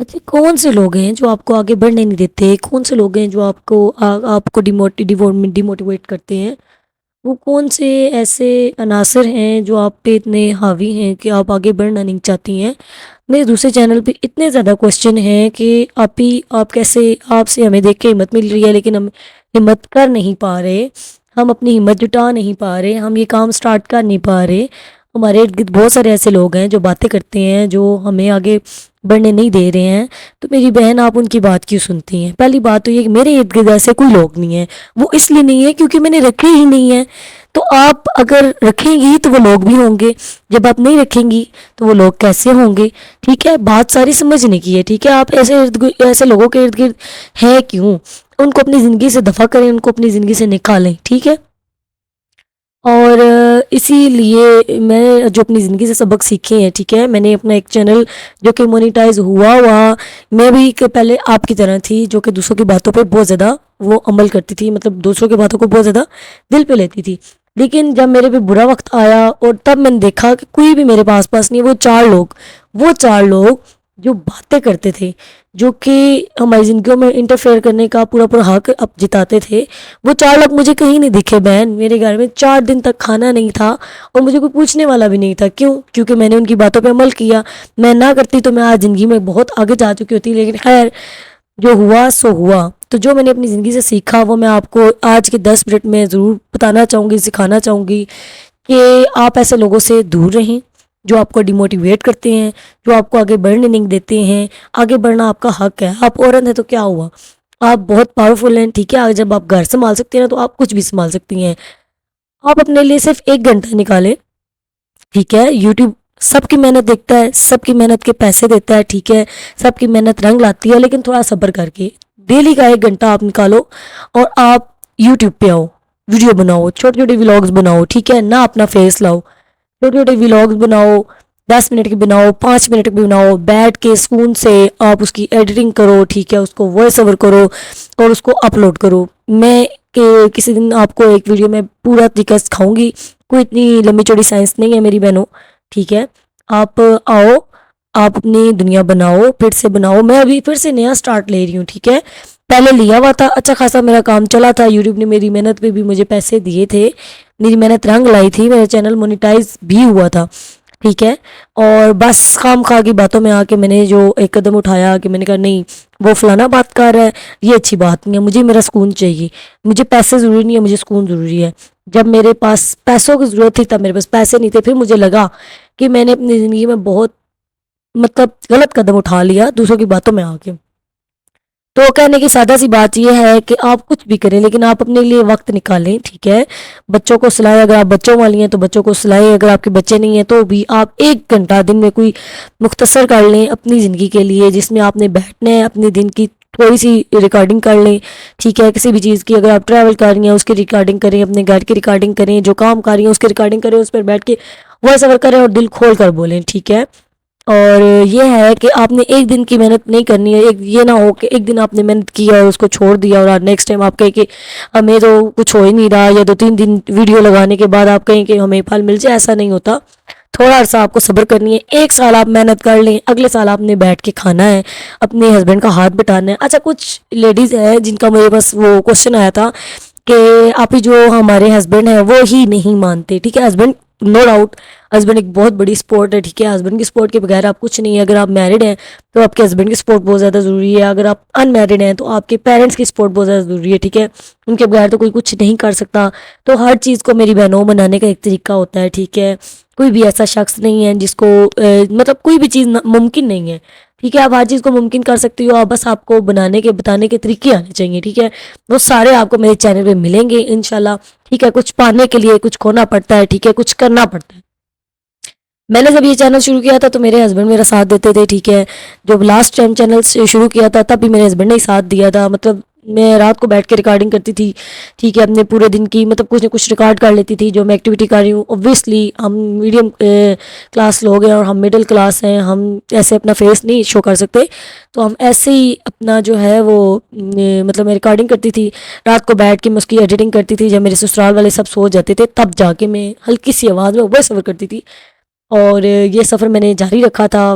اچھا، کون سے لوگ ہیں جو آپ کو آگے بڑھنے نہیں دیتے؟ کون سے لوگ ہیں جو آپ کو ڈیموٹیویٹ کرتے ہیں؟ وہ کون سے ایسے عناصر ہیں جو آپ پہ اتنے حاوی ہیں کہ آپ آگے بڑھنا نہیں چاہتی ہیں؟ میرے دوسرے چینل پہ اتنے زیادہ کوشچن ہیں کہ آپ کیسے، آپ سے ہمیں دیکھ کے ہمت مل رہی ہے لیکن ہم ہمت کر نہیں پا رہے، ہم اپنی ہمت جٹا نہیں پا رہے، ہم یہ کام سٹارٹ کر نہیں پا رہے۔ ہمارے ارد گرد بہت سارے ایسے لوگ ہیں جو باتیں کرتے ہیں، جو ہمیں آگے بڑھنے نہیں دے رہے ہیں۔ تو میری بہن، آپ ان کی بات کیوں سنتی ہیں؟ پہلی بات تو یہ کہ میرے ارد گرد ایسے کوئی لوگ نہیں ہیں، وہ اس لیے نہیں ہے کیونکہ میں نے رکھے ہی نہیں ہیں۔ تو آپ اگر رکھیں گی تو وہ لوگ بھی ہوں گے، جب آپ نہیں رکھیں گی تو وہ لوگ کیسے ہوں گے؟ ٹھیک ہے، بات ساری سمجھنے کی ہے۔ ٹھیک ہے، آپ ایسے لوگوں کے ارد گرد ہیں کیوں؟ ان کو اپنی زندگی سے دفع کریں، ان کو اپنی زندگی سے نکالیں۔ ٹھیک ہے، اور اسی لیے میں جو اپنی زندگی سے سبق سیکھے ہیں، ٹھیک ہے، میں نے اپنا ایک چینل جو کہ مونیٹائز ہوا میں بھی پہلے آپ کی طرح تھی جو کہ دوسروں کی باتوں پہ بہت زیادہ وہ عمل کرتی تھی، مطلب دوسروں کی باتوں کو بہت زیادہ دل پہ لیتی تھی۔ لیکن جب میرے پہ برا وقت آیا اور تب میں نے دیکھا کہ کوئی بھی میرے پاس نہیں، وہ چار لوگ جو باتیں کرتے تھے، جو کہ ہماری زندگیوں میں انٹرفیئر کرنے کا پورا پورا حق اب جتاتے تھے، وہ چار لوگ مجھے کہیں نہیں دکھے۔ بہن، میرے گھر میں 4 دن تک کھانا نہیں تھا اور مجھے کوئی پوچھنے والا بھی نہیں تھا۔ کیوں؟ کیونکہ میں نے ان کی باتوں پہ عمل کیا۔ میں نہ کرتی تو میں آج زندگی میں بہت آگے جا چکی ہوتی، لیکن خیر، جو ہوا سو ہوا۔ تو جو میں نے اپنی زندگی سے سیکھا وہ میں آپ کو آج کے 10 منٹ میں ضرور بتانا چاہوں گی، سکھانا چاہوں گی کہ آپ ایسے لوگوں سے دور رہیں جو آپ کو ڈیموٹیویٹ کرتے ہیں، جو آپ کو آگے بڑھنے نہیں دیتے ہیں۔ آگے بڑھنا آپ کا حق ہے۔ آپ عورت ہیں تو کیا ہوا، آپ بہت پاورفل ہیں۔ ٹھیک ہے، آج جب آپ گھر سنبھال سکتے ہیں نا تو آپ کچھ بھی سنبھال سکتی ہیں۔ آپ اپنے لیے صرف 1 گھنٹہ نکالیں۔ ٹھیک ہے، یوٹیوب سب کی محنت دیکھتا ہے، سب کی محنت کے پیسے دیتا ہے۔ ٹھیک ہے، سب کی محنت رنگ لاتی ہے، لیکن تھوڑا صبر کر کے ڈیلی کا 1 گھنٹہ آپ نکالو اور آپ یوٹیوب پہ آؤ، ویڈیو بناؤ، چھوٹے چھوٹے ولاگز بناؤ۔ ٹھیک ہے، نہ اپنا فیس لاؤ، چھوٹے چھوٹے ولاگز بناؤ، 10 منٹ کی بناؤ، 5 منٹ کی بناؤ، بیٹھ کے سکون سے آپ اس کی ایڈیٹنگ کرو۔ ٹھیک ہے، اس کو وائس اوور کرو اور اس کو اپلوڈ کرو۔ میں کہ کسی دن آپ کو ایک ویڈیو میں پورا طریقہ سکھاؤں گی، کوئی اتنی لمبی چوڑی سائنس نہیں ہے میری بہنوں۔ ٹھیک ہے، آپ آؤ، آپ اپنی دنیا بناؤ، پھر سے بناؤ۔ میں ابھی پھر سے نیا سٹارٹ لے رہی ہوں۔ ٹھیک ہے، پہلے لیا ہوا تھا، اچھا خاصا میرا کام چلا تھا، یوٹیوب نے میری محنت پہ بھی مجھے پیسے دیے تھے، میری محنت رنگ لائی تھی، میرا چینل مونیٹائز بھی ہوا تھا۔ ٹھیک ہے، اور بس خام خواہ کی باتوں میں آ کے میں نے جو ایک قدم اٹھایا کہ میں نے کہا نہیں، وہ فلانا بات کر رہا ہے، یہ اچھی بات نہیں ہے، مجھے میرا سکون چاہیے، مجھے پیسے ضروری نہیں ہے، مجھے سکون ضروری ہے۔ جب میرے پاس پیسوں کی ضرورت تھی تب میرے پاس پیسے نہیں تھے، پھر مجھے لگا کہ میں نے اپنی زندگی میں بہت مطلب غلط قدم اٹھا لیا دوسروں کی باتوں میں آ کے۔ تو کہنے کی سادہ سی بات یہ ہے کہ آپ کچھ بھی کریں لیکن آپ اپنے لیے وقت نکالیں۔ ٹھیک ہے، بچوں کو سلائیں، اگر آپ بچوں والی ہیں تو بچوں کو سلائیں، اگر آپ کے بچے نہیں ہیں تو بھی آپ 1 گھنٹہ دن میں کوئی مختصر کر لیں اپنی زندگی کے لیے، جس میں آپ نے بیٹھنا ہے، اپنے دن کی تھوڑی سی ریکارڈنگ کر لیں۔ ٹھیک ہے، کسی بھی چیز کی، اگر آپ ٹریول کر رہی ہیں اس کی ریکارڈنگ کریں، اپنے گھر کی ریکارڈنگ کریں، جو کام کر رہی ہیں اس کی ریکارڈنگ کریں، اس پر بیٹھ کے وائس اوور کریں اور دل کھول کر بولیں۔ ٹھیک ہے، اور یہ ہے کہ آپ نے ایک دن کی محنت نہیں کرنی ہے، یہ نہ ہو کہ ایک دن آپ نے محنت کی اور اس کو چھوڑ دیا اور نیکسٹ ٹائم آپ کہیں کہ ہمیں تو کچھ ہو ہی نہیں رہا، یا 2-3 دن ویڈیو لگانے کے بعد آپ کہیں کہ ہمیں پھل مل جائے۔ ایسا نہیں ہوتا، تھوڑا عرصہ آپ کو صبر کرنی ہے، 1 سال آپ محنت کر لیں، اگلے سال آپ نے بیٹھ کے کھانا ہے، اپنے ہسبینڈ کا ہاتھ بٹانا ہے۔ اچھا، کچھ لیڈیز ہیں جن کا مجھے بس وہ کوشچن آیا تھا کہ آپ ہی جو ہمارے ہسبینڈ ہیں وہ ہی نہیں مانتے۔ ٹھیک ہے، ہسبینڈ نو ڈاؤٹ، ہسبینڈ ایک بہت بڑی سپورٹ ہے۔ ٹھیک ہے، ہسبینڈ کی سپورٹ کے بغیر آپ کچھ نہیں ہے۔ اگر آپ میرڈ ہیں تو آپ کے ہسبینڈ کی سپورٹ بہت زیادہ ضروری ہے، اگر آپ ان میرڈ ہیں تو آپ کے پیرنٹس کی سپورٹ بہت زیادہ ضروری ہے۔ ٹھیک ہے، ان کے بغیر تو کوئی کچھ نہیں کر سکتا۔ تو ہر چیز کو میری بہنوں بنانے کا ایک طریقہ ہوتا ہے۔ ٹھیک ہے، کوئی بھی ایسا شخص نہیں ہے جس کو مطلب کوئی بھی چیز ممکن نہیں ہے۔ ٹھیک ہے، آپ ہر چیز کو ممکن کر سکتی ہو، بس آپ کو بنانے کے بتانے کے طریقے آنے چاہیے۔ ٹھیک ہے، وہ سارے آپ کو میرے چینل پہ ملیں گے انشاءاللہ۔ ٹھیک ہے، کچھ پانے کے لیے کچھ کھونا پڑتا ہے، ٹھیک ہے، کچھ کرنا پڑتا ہے۔ میں نے جب یہ چینل شروع کیا تھا تو میرے ہسبینڈ میرا ساتھ دیتے تھے۔ ٹھیک ہے، جب لاسٹ ٹائم چینل شروع کیا تھا تب بھی میرے ہسبینڈ نے ہی ساتھ دیا تھا، مطلب میں رات کو بیٹھ کے ریکارڈنگ کرتی تھی۔ ٹھیک ہے، اپنے پورے دن کی مطلب کچھ نہ کچھ ریکارڈ کر لیتی تھی جو میں ایکٹیویٹی کر رہی ہوں۔ اوبویسلی ہم میڈیم کلاس لوگ ہیں اور ہم مڈل کلاس ہیں، ہم ایسے اپنا فیس نہیں شو کر سکتے، تو ہم ایسے ہی اپنا جو ہے وہ مطلب میں ریکارڈنگ کرتی تھی، رات کو بیٹھ کے میں اس کی ایڈیٹنگ کرتی تھی۔ جب میرے سسرال والے سب سو جاتے تھے تب جا کے میں ہلکی سی آواز میں وائس اوور کرتی تھی، اور یہ سفر میں نے جاری رکھا تھا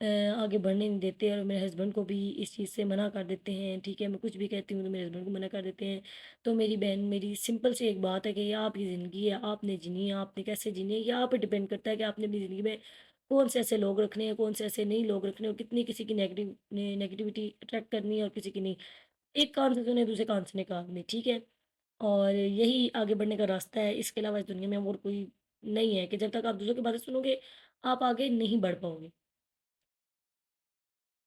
آگے بڑھنے نہیں دیتے اور میرے ہسبینڈ کو بھی اس چیز سے منع کر دیتے ہیں، ٹھیک ہے؟ میں کچھ بھی کہتی ہوں تو میرے ہسبینڈ کو منع کر دیتے ہیں۔ تو میری بہن میری سمپل سی ایک بات ہے کہ یہ آپ کی زندگی ہے، آپ نے جینی ہے، آپ نے کیسے جینی ہے، یہ آپ پہ ڈیپینڈ کرتا ہے کہ آپ نے اپنی زندگی میں کون سے ایسے لوگ رکھنے ہیں، کون سے ایسے نہیں لوگ رکھنے، اور کتنی کسی کی نیگیٹیوٹی اٹریکٹ کرنی ہے اور کسی کی نہیں۔ ایک کان سے سنے دوسرے کان سے نکالنے، ٹھیک ہے؟ اور یہی آگے بڑھنے کا راستہ ہے، اس کے علاوہ اس دنیا میں اور کوئی نہیں ہے کہ جب تک آپ دوسروں کی باتیں سنو گے آپ آگے نہیں بڑھ پاؤ گے۔